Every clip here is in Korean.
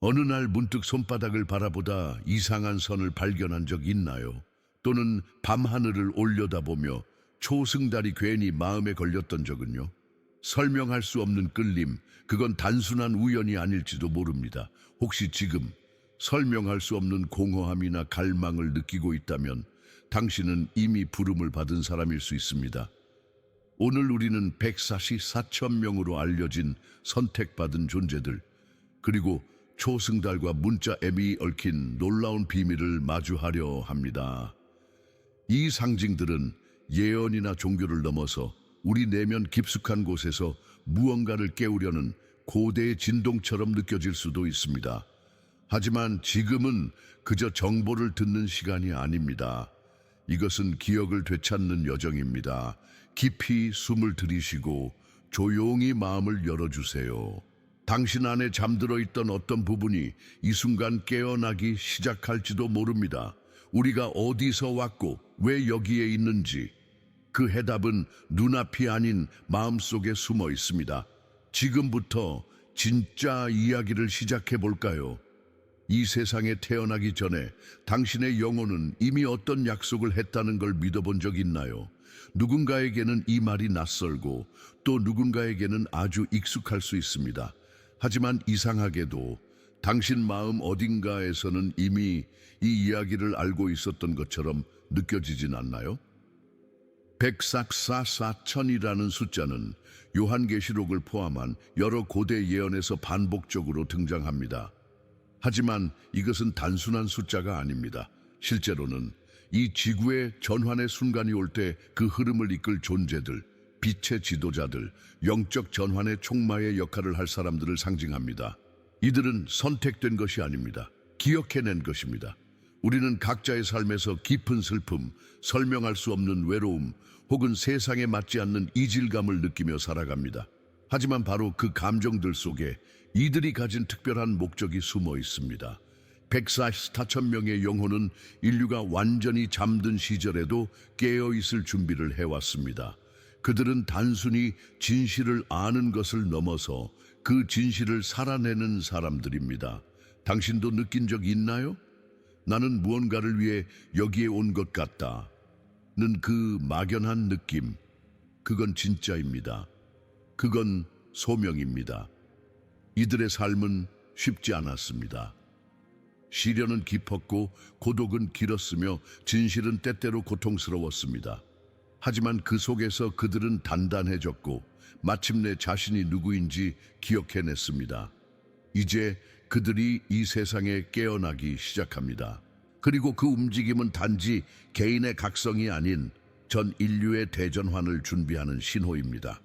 어느 날 문득 손바닥을 바라보다 이상한 선을 발견한 적 있나요? 또는 밤하늘을 올려다보며 초승달이 괜히 마음에 걸렸던 적은요? 설명할 수 없는 끌림, 그건 단순한 우연이 아닐지도 모릅니다. 혹시 지금 설명할 수 없는 공허함이나 갈망을 느끼고 있다면 당신은 이미 부름을 받은 사람일 수 있습니다. 오늘 우리는 144천 명으로 알려진 선택받은 존재들, 그리고 초승달과 문자 앱이 얽힌 놀라운 비밀을 마주하려 합니다. 이 상징들은 예언이나 종교를 넘어서 우리 내면 깊숙한 곳에서 무언가를 깨우려는 고대의 진동처럼 느껴질 수도 있습니다. 하지만 지금은 그저 정보를 듣는 시간이 아닙니다. 이것은 기억을 되찾는 여정입니다. 깊이 숨을 들이쉬고 조용히 마음을 열어주세요. 당신 안에 잠들어 있던 어떤 부분이 이 순간 깨어나기 시작할지도 모릅니다. 우리가 어디서 왔고 왜 여기에 있는지 그 해답은 눈앞이 아닌 마음속에 숨어 있습니다. 지금부터 진짜 이야기를 시작해 볼까요? 이 세상에 태어나기 전에 당신의 영혼은 이미 어떤 약속을 했다는 걸 믿어본 적 있나요? 누군가에게는 이 말이 낯설고 또 누군가에게는 아주 익숙할 수 있습니다. 하지만 이상하게도 당신 마음 어딘가에서는 이미 이 이야기를 알고 있었던 것처럼 느껴지진 않나요? 144천이라는 숫자는 요한계시록을 포함한 여러 고대 예언에서 반복적으로 등장합니다. 하지만 이것은 단순한 숫자가 아닙니다. 실제로는 이 지구의 전환의 순간이 올 때 그 흐름을 이끌 존재들, 빛의 지도자들, 영적 전환의 촉마의 역할을 할 사람들을 상징합니다. 이들은 선택된 것이 아닙니다. 기억해낸 것입니다. 우리는 각자의 삶에서 깊은 슬픔, 설명할 수 없는 외로움, 혹은 세상에 맞지 않는 이질감을 느끼며 살아갑니다. 하지만 바로 그 감정들 속에 이들이 가진 특별한 목적이 숨어 있습니다. 144천 명의 영혼은 인류가 완전히 잠든 시절에도 깨어있을 준비를 해왔습니다. 그들은 단순히 진실을 아는 것을 넘어서 그 진실을 살아내는 사람들입니다. 당신도 느낀 적 있나요? 나는 무언가를 위해 여기에 온 것 같다. 는 그 막연한 느낌. 그건 진짜입니다. 그건 소명입니다. 이들의 삶은 쉽지 않았습니다. 시련은 깊었고 고독은 길었으며 진실은 때때로 고통스러웠습니다. 하지만 그 속에서 그들은 단단해졌고 마침내 자신이 누구인지 기억해냈습니다. 이제 그들이 이 세상에 깨어나기 시작합니다. 그리고 그 움직임은 단지 개인의 각성이 아닌 전 인류의 대전환을 준비하는 신호입니다.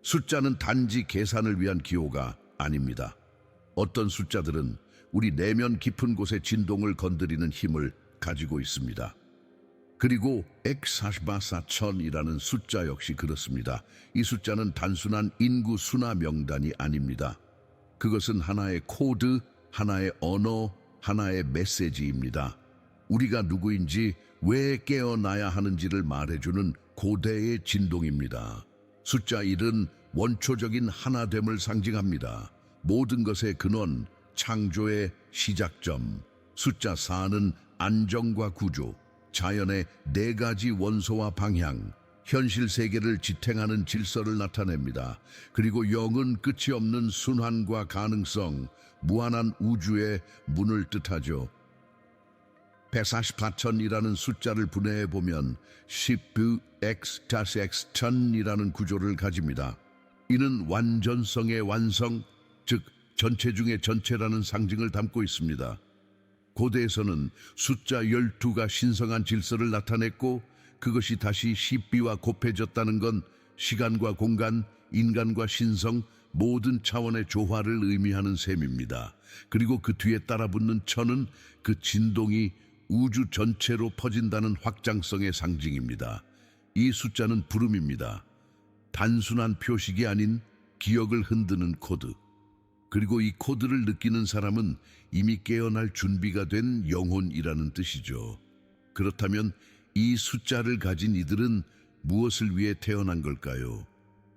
숫자는 단지 계산을 위한 기호가 아닙니다. 어떤 숫자들은 우리 내면 깊은 곳의 진동을 건드리는 힘을 가지고 있습니다. 그리고 144천이라는 숫자 역시 그렇습니다. 이 숫자는 단순한 인구 수나 명단이 아닙니다. 그것은 하나의 코드, 하나의 언어, 하나의 메시지입니다. 우리가 누구인지 왜 깨어나야 하는지를 말해주는 고대의 진동입니다. 숫자 1은 원초적인 하나됨을 상징합니다. 모든 것의 근원, 창조의 시작점. 숫자 4는 안정과 구조, 자연의 네 가지 원소와 방향, 현실 세계를 지탱하는 질서를 나타냅니다. 그리고 0은 끝이 없는 순환과 가능성, 무한한 우주의 문을 뜻하죠. 144천이라는 숫자를 분해해보면 10x-x1000이라는 구조를 가집니다. 이는 완전성의 완성, 즉 전체 중의 전체라는 상징을 담고 있습니다. 고대에서는 숫자 12가 신성한 질서를 나타냈고 그것이 다시 10비와 곱해졌다는 건 시간과 공간, 인간과 신성, 모든 차원의 조화를 의미하는 셈입니다. 그리고 그 뒤에 따라붙는 천은 그 진동이 우주 전체로 퍼진다는 확장성의 상징입니다. 이 숫자는 부름입니다. 단순한 표식이 아닌 기억을 흔드는 코드. 그리고 이 코드를 느끼는 사람은 이미 깨어날 준비가 된 영혼이라는 뜻이죠. 그렇다면 이 숫자를 가진 이들은 무엇을 위해 태어난 걸까요?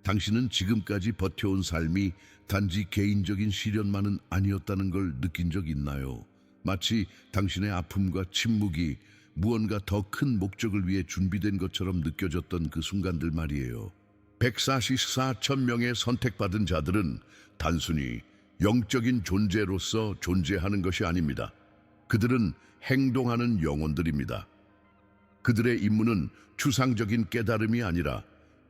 당신은 지금까지 버텨온 삶이 단지 개인적인 시련만은 아니었다는 걸 느낀 적 있나요? 마치 당신의 아픔과 침묵이 무언가 더 큰 목적을 위해 준비된 것처럼 느껴졌던 그 순간들 말이에요. 144천 명의 선택받은 자들은 단순히 영적인 존재로서 존재하는 것이 아닙니다. 그들은 행동하는 영혼들입니다. 그들의 임무는 추상적인 깨달음이 아니라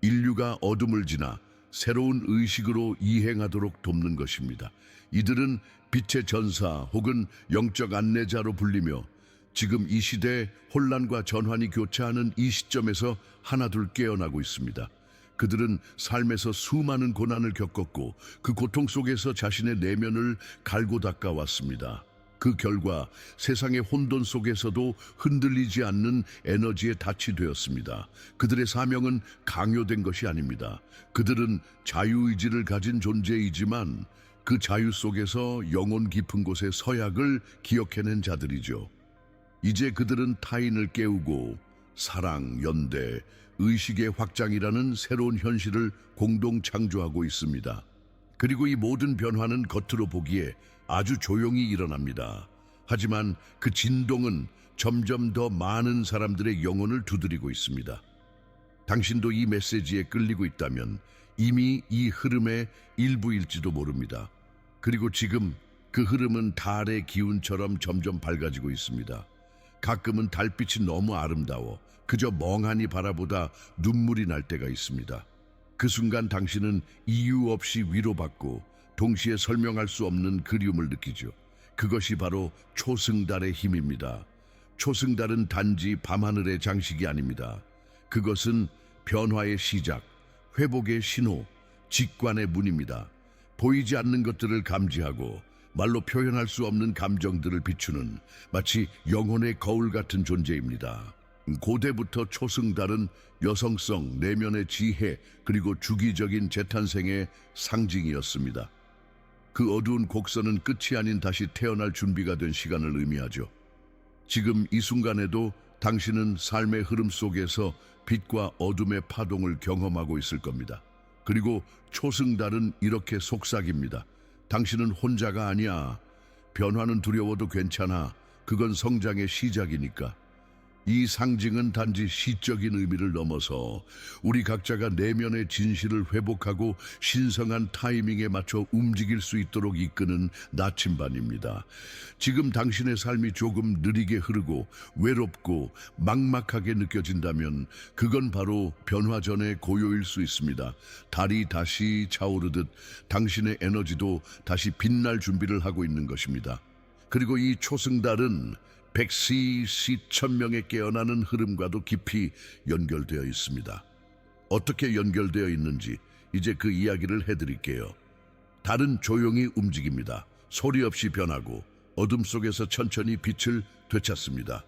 인류가 어둠을 지나 새로운 의식으로 이행하도록 돕는 것입니다. 이들은 빛의 전사 혹은 영적 안내자로 불리며 지금 이 시대에 혼란과 전환이 교차하는 이 시점에서 하나둘 깨어나고 있습니다. 그들은 삶에서 수많은 고난을 겪었고 그 고통 속에서 자신의 내면을 갈고 닦아왔습니다. 그 결과 세상의 혼돈 속에서도 흔들리지 않는 에너지에 닻이 되었습니다. 그들의 사명은 강요된 것이 아닙니다. 그들은 자유의지를 가진 존재이지만 그 자유 속에서 영혼 깊은 곳의 서약을 기억해낸 자들이죠. 이제 그들은 타인을 깨우고 사랑, 연대, 의식의 확장이라는 새로운 현실을 공동 창조하고 있습니다. 그리고 이 모든 변화는 겉으로 보기에 아주 조용히 일어납니다. 하지만 그 진동은 점점 더 많은 사람들의 영혼을 두드리고 있습니다. 당신도 이 메시지에 끌리고 있다면 이미 이 흐름의 일부일지도 모릅니다. 그리고 지금 그 흐름은 달의 기운처럼 점점 밝아지고 있습니다. 가끔은 달빛이 너무 아름다워 그저 멍하니 바라보다 눈물이 날 때가 있습니다. 그 순간 당신은 이유 없이 위로받고 동시에 설명할 수 없는 그리움을 느끼죠. 그것이 바로 초승달의 힘입니다. 초승달은 단지 밤하늘의 장식이 아닙니다. 그것은 변화의 시작, 회복의 신호, 직관의 문입니다. 보이지 않는 것들을 감지하고 말로 표현할 수 없는 감정들을 비추는 마치 영혼의 거울 같은 존재입니다. 고대부터 초승달은 여성성, 내면의 지혜, 그리고 주기적인 재탄생의 상징이었습니다. 그 어두운 곡선은 끝이 아닌 다시 태어날 준비가 된 시간을 의미하죠. 지금 이 순간에도 당신은 삶의 흐름 속에서 빛과 어둠의 파동을 경험하고 있을 겁니다. 그리고 초승달은 이렇게 속삭입니다. 당신은 혼자가 아니야. 변화는 두려워도 괜찮아. 그건 성장의 시작이니까. 이 상징은 단지 시적인 의미를 넘어서 우리 각자가 내면의 진실을 회복하고 신성한 타이밍에 맞춰 움직일 수 있도록 이끄는 나침반입니다. 지금 당신의 삶이 조금 느리게 흐르고 외롭고 막막하게 느껴진다면 그건 바로 변화 전의 고요일 수 있습니다. 달이 다시 차오르듯 당신의 에너지도 다시 빛날 준비를 하고 있는 것입니다. 그리고 이 초승달은 144,000명의 깨어나는 흐름과도 깊이 연결되어 있습니다. 어떻게 연결되어 있는지 이제 그 이야기를 해드릴게요. 달은 조용히 움직입니다. 소리 없이 변하고 어둠 속에서 천천히 빛을 되찾습니다.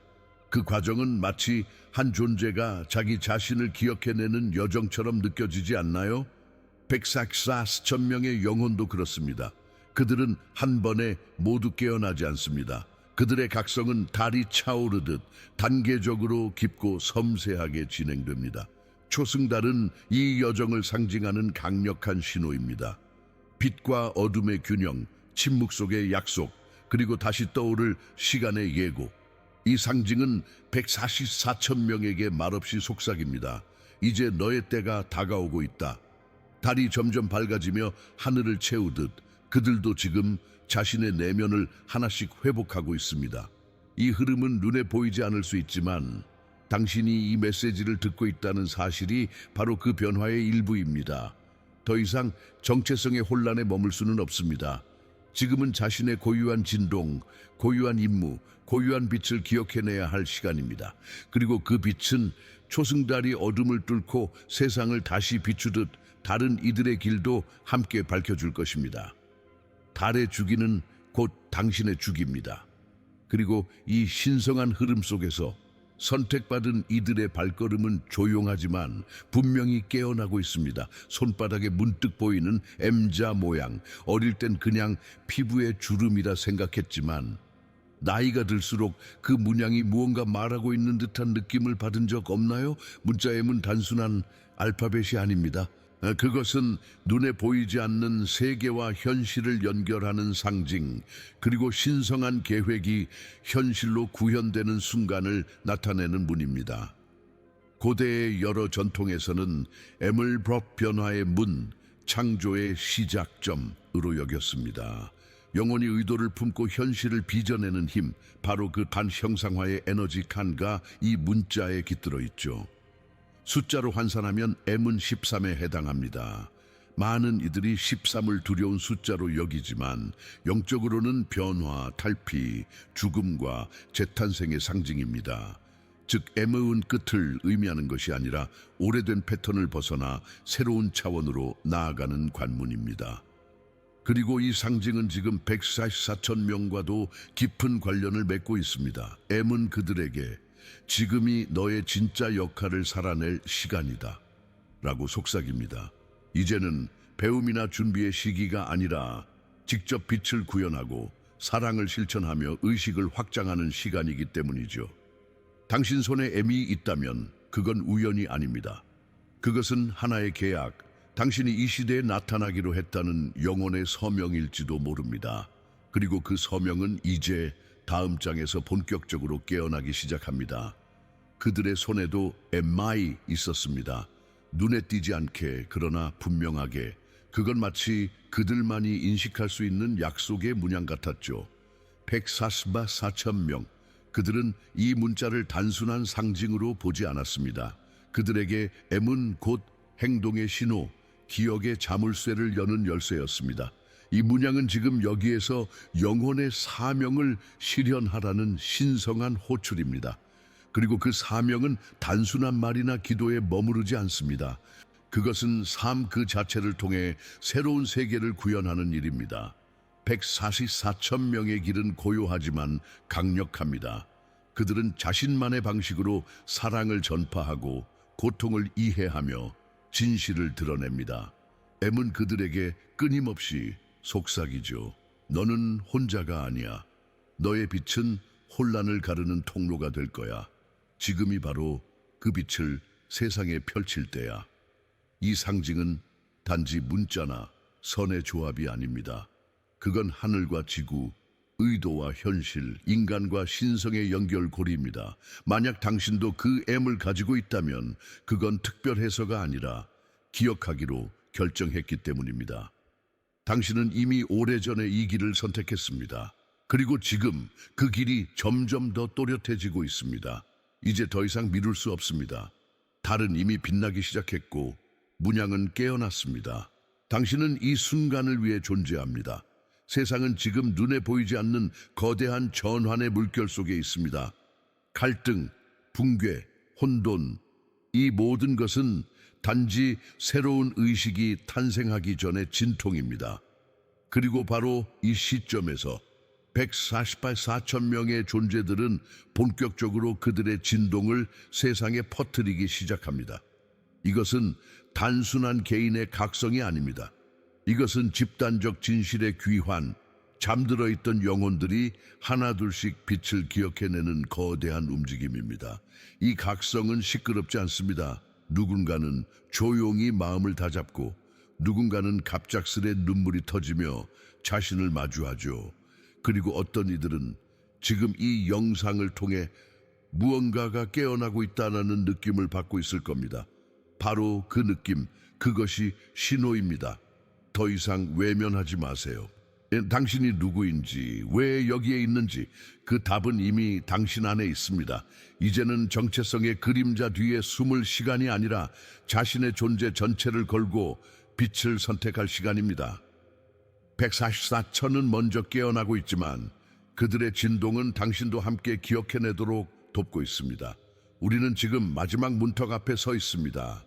그 과정은 마치 한 존재가 자기 자신을 기억해내는 여정처럼 느껴지지 않나요? 144,000명의 영혼도 그렇습니다. 그들은 한 번에 모두 깨어나지 않습니다. 그들의 각성은 달이 차오르듯 단계적으로 깊고 섬세하게 진행됩니다. 초승달은 이 여정을 상징하는 강력한 신호입니다. 빛과 어둠의 균형, 침묵 속의 약속, 그리고 다시 떠오를 시간의 예고. 이 상징은 144,000명에게 말없이 속삭입니다. 이제 너의 때가 다가오고 있다. 달이 점점 밝아지며 하늘을 채우듯 그들도 지금 자신의 내면을 하나씩 회복하고 있습니다. 이 흐름은 눈에 보이지 않을 수 있지만 당신이 이 메시지를 듣고 있다는 사실이 바로 그 변화의 일부입니다. 더 이상 정체성의 혼란에 머물 수는 없습니다. 지금은 자신의 고유한 진동, 고유한 임무, 고유한 빛을 기억해내야 할 시간입니다. 그리고 그 빛은 초승달이 어둠을 뚫고 세상을 다시 비추듯 다른 이들의 길도 함께 밝혀줄 것입니다. 달의 주기는 곧 당신의 주기입니다. 그리고 이 신성한 흐름 속에서 선택받은 이들의 발걸음은 조용하지만 분명히 깨어나고 있습니다. 손바닥에 문득 보이는 M자 모양, 어릴 땐 그냥 피부의 주름이라 생각했지만 나이가 들수록 그 문양이 무언가 말하고 있는 듯한 느낌을 받은 적 없나요? 문자 M은 단순한 알파벳이 아닙니다. 그것은 눈에 보이지 않는 세계와 현실을 연결하는 상징, 그리고 신성한 계획이 현실로 구현되는 순간을 나타내는 문입니다. 고대의 여러 전통에서는 에물브럽 변화의 문, 창조의 시작점으로 여겼습니다. 영혼이 의도를 품고 현실을 빚어내는 힘, 바로 그 반형상화의 에너지 칸과 이 문자에 깃들어 있죠. 숫자로 환산하면 M은 13에 해당합니다. 많은 이들이 13을 두려운 숫자로 여기지만 영적으로는 변화, 탈피, 죽음과 재탄생의 상징입니다. 즉 M의 끝을 의미하는 것이 아니라 오래된 패턴을 벗어나 새로운 차원으로 나아가는 관문입니다. 그리고 이 상징은 지금 144천 명과도 깊은 관련을 맺고 있습니다. M은 그들에게 지금이 너의 진짜 역할을 살아낼 시간이다 라고 속삭입니다. 이제는 배움이나 준비의 시기가 아니라 직접 빛을 구현하고 사랑을 실천하며 의식을 확장하는 시간이기 때문이죠. 당신 손에 M이 있다면 그건 우연이 아닙니다. 그것은 하나의 계약, 당신이 이 시대에 나타나기로 했다는 영혼의 서명일지도 모릅니다. 그리고 그 서명은 이제 다음 장에서 본격적으로 깨어나기 시작합니다. 그들의 손에도 MI 있었습니다. 눈에 띄지 않게, 그러나 분명하게. 그건 마치 그들만이 인식할 수 있는 약속의 문양 같았죠. 144천 명. 그들은 이 문자를 단순한 상징으로 보지 않았습니다. 그들에게 M은 곧 행동의 신호, 기억의 자물쇠를 여는 열쇠였습니다. 이 문양은 지금 여기에서 영혼의 사명을 실현하라는 신성한 호출입니다. 그리고 그 사명은 단순한 말이나 기도에 머무르지 않습니다. 그것은 삶 그 자체를 통해 새로운 세계를 구현하는 일입니다. 144천 명의 길은 고요하지만 강력합니다. 그들은 자신만의 방식으로 사랑을 전파하고 고통을 이해하며 진실을 드러냅니다. M은 그들에게 끊임없이 속삭이죠. 너는 혼자가 아니야. 너의 빛은 혼란을 가르는 통로가 될 거야. 지금이 바로 그 빛을 세상에 펼칠 때야. 이 상징은 단지 문자나 선의 조합이 아닙니다. 그건 하늘과 지구, 의도와 현실, 인간과 신성의 연결고리입니다. 만약 당신도 그 M을 가지고 있다면 그건 특별해서가 아니라 기억하기로 결정했기 때문입니다. 당신은 이미 오래전에 이 길을 선택했습니다. 그리고 지금 그 길이 점점 더 또렷해지고 있습니다. 이제 더 이상 미룰 수 없습니다. 달은 이미 빛나기 시작했고 문양은 깨어났습니다. 당신은 이 순간을 위해 존재합니다. 세상은 지금 눈에 보이지 않는 거대한 전환의 물결 속에 있습니다. 갈등, 붕괴, 혼돈, 이 모든 것은 단지 새로운 의식이 탄생하기 전의 진통입니다. 그리고 바로 이 시점에서 148천 명의 존재들은 본격적으로 그들의 진동을 세상에 퍼뜨리기 시작합니다. 이것은 단순한 개인의 각성이 아닙니다. 이것은 집단적 진실의 귀환, 잠들어 있던 영혼들이 하나둘씩 빛을 기억해내는 거대한 움직임입니다. 이 각성은 시끄럽지 않습니다. 누군가는 조용히 마음을 다잡고 누군가는 갑작스레 눈물이 터지며 자신을 마주하죠. 그리고 어떤 이들은 지금 이 영상을 통해 무언가가 깨어나고 있다는 느낌을 받고 있을 겁니다. 바로 그 느낌, 그것이 신호입니다. 더 이상 외면하지 마세요. 당신이 누구인지, 왜 여기에 있는지 그 답은 이미 당신 안에 있습니다. 이제는 정체성의 그림자 뒤에 숨을 시간이 아니라 자신의 존재 전체를 걸고 빛을 선택할 시간입니다. 144천은 먼저 깨어나고 있지만 그들의 진동은 당신도 함께 기억해내도록 돕고 있습니다. 우리는 지금 마지막 문턱 앞에 서 있습니다.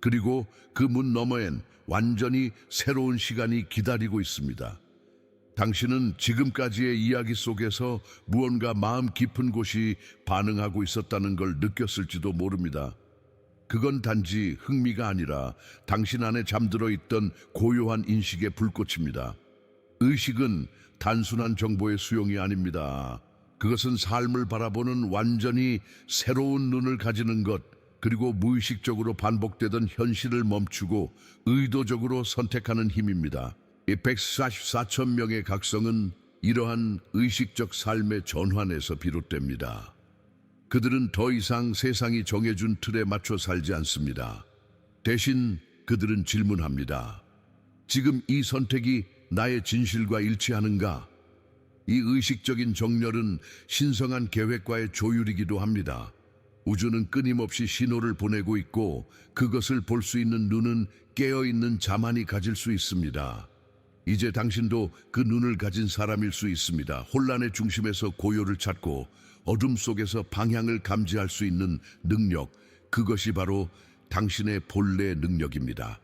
그리고 그 문 너머엔 완전히 새로운 시간이 기다리고 있습니다. 당신은 지금까지의 이야기 속에서 무언가 마음 깊은 곳이 반응하고 있었다는 걸 느꼈을지도 모릅니다. 그건 단지 흥미가 아니라 당신 안에 잠들어 있던 고요한 인식의 불꽃입니다. 의식은 단순한 정보의 수용이 아닙니다. 그것은 삶을 바라보는 완전히 새로운 눈을 가지는 것, 그리고 무의식적으로 반복되던 현실을 멈추고 의도적으로 선택하는 힘입니다. 이 144천 명의 각성은 이러한 의식적 삶의 전환에서 비롯됩니다. 그들은 더 이상 세상이 정해준 틀에 맞춰 살지 않습니다. 대신 그들은 질문합니다. 지금 이 선택이 나의 진실과 일치하는가? 이 의식적인 정렬은 신성한 계획과의 조율이기도 합니다. 우주는 끊임없이 신호를 보내고 있고 그것을 볼 수 있는 눈은 깨어있는 자만이 가질 수 있습니다. 이제 당신도 그 눈을 가진 사람일 수 있습니다. 혼란의 중심에서 고요를 찾고 어둠 속에서 방향을 감지할 수 있는 능력, 그것이 바로 당신의 본래 능력입니다.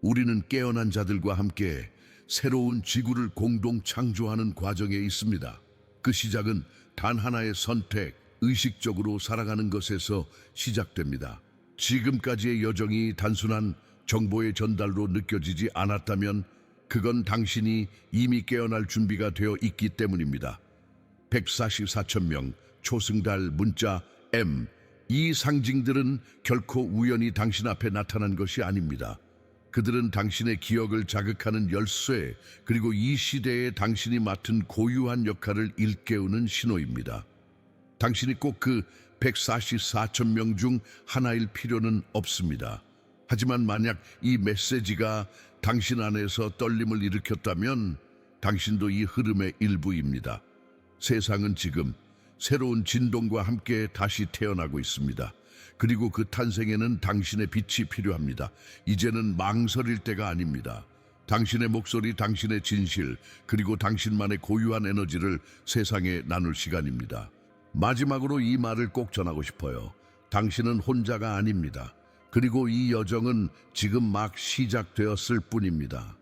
우리는 깨어난 자들과 함께 새로운 지구를 공동 창조하는 과정에 있습니다. 그 시작은 단 하나의 선택, 의식적으로 살아가는 것에서 시작됩니다. 지금까지의 여정이 단순한 정보의 전달로 느껴지지 않았다면 그건 당신이 이미 깨어날 준비가 되어 있기 때문입니다. 144천 명, 초승달, 문자, M, 이 상징들은 결코 우연히 당신 앞에 나타난 것이 아닙니다. 그들은 당신의 기억을 자극하는 열쇠, 그리고 이 시대에 당신이 맡은 고유한 역할을 일깨우는 신호입니다. 당신이 꼭 그 144천 명 중 하나일 필요는 없습니다. 하지만 만약 이 메시지가 당신 안에서 떨림을 일으켰다면 당신도 이 흐름의 일부입니다. 세상은 지금 새로운 진동과 함께 다시 태어나고 있습니다. 그리고 그 탄생에는 당신의 빛이 필요합니다. 이제는 망설일 때가 아닙니다. 당신의 목소리, 당신의 진실, 그리고 당신만의 고유한 에너지를 세상에 나눌 시간입니다. 마지막으로 이 말을 꼭 전하고 싶어요. 당신은 혼자가 아닙니다. 그리고 이 여정은 지금 막 시작되었을 뿐입니다.